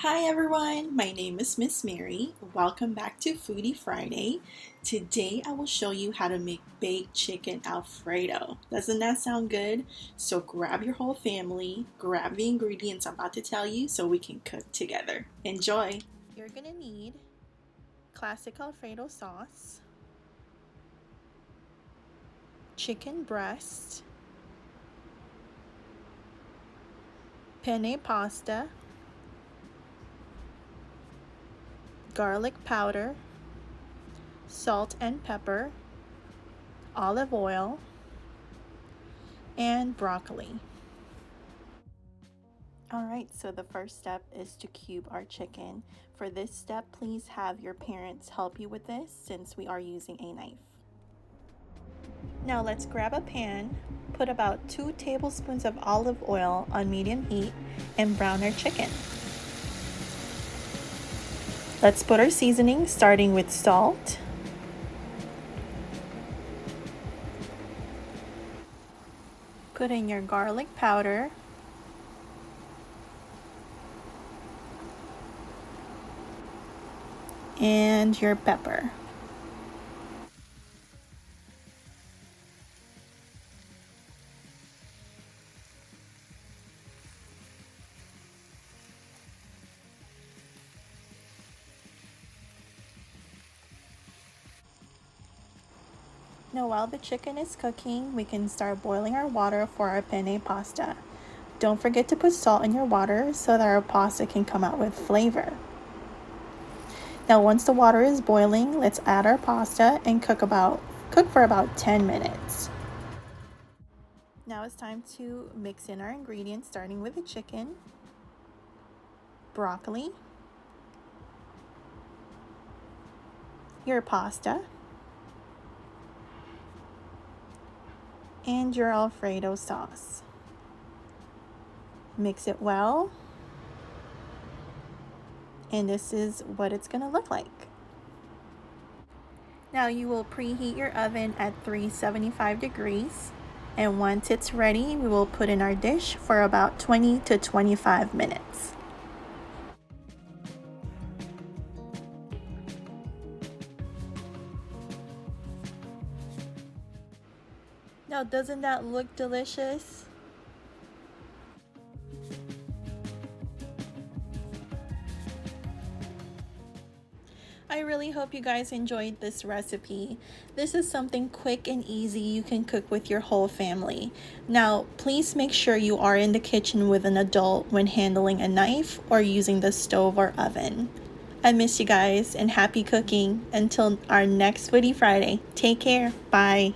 Hi everyone, my name is Miss Mary. Welcome back to Foodie Friday. Today I will show you how to make baked chicken Alfredo. Doesn't that sound good? So grab your whole family, grab the ingredients I'm about to tell you so we can cook together. Enjoy! You're gonna need classic Alfredo sauce, chicken breast, penne pasta, garlic powder, salt and pepper, olive oil, and broccoli. Alright, so the first step is to cube our chicken. For this step, please have your parents help you with this since we are using a knife. Now let's grab a pan, put about 2 tablespoons of olive oil on medium heat, and brown our chicken. Let's put our seasoning starting with salt, put in your garlic powder, and your pepper. Now while the chicken is cooking, we can start boiling our water for our penne pasta. Don't forget to put salt in your water so that our pasta can come out with flavor. Now once the water is boiling, let's add our pasta and cook for about 10 minutes. Now it's time to mix in our ingredients, starting with the chicken, broccoli, your pasta, and your Alfredo sauce. Mix it well, and this is what it's going to look like. Now you will preheat your oven at 375 degrees, and once it's ready, we will put in our dish for about 20 to 25 minutes. Now, doesn't that look delicious? I really hope you guys enjoyed this recipe. This is something quick and easy you can cook with your whole family. Now, please make sure you are in the kitchen with an adult when handling a knife or using the stove or oven. I miss you guys and happy cooking. Until our next Foodie Friday. Take care. Bye.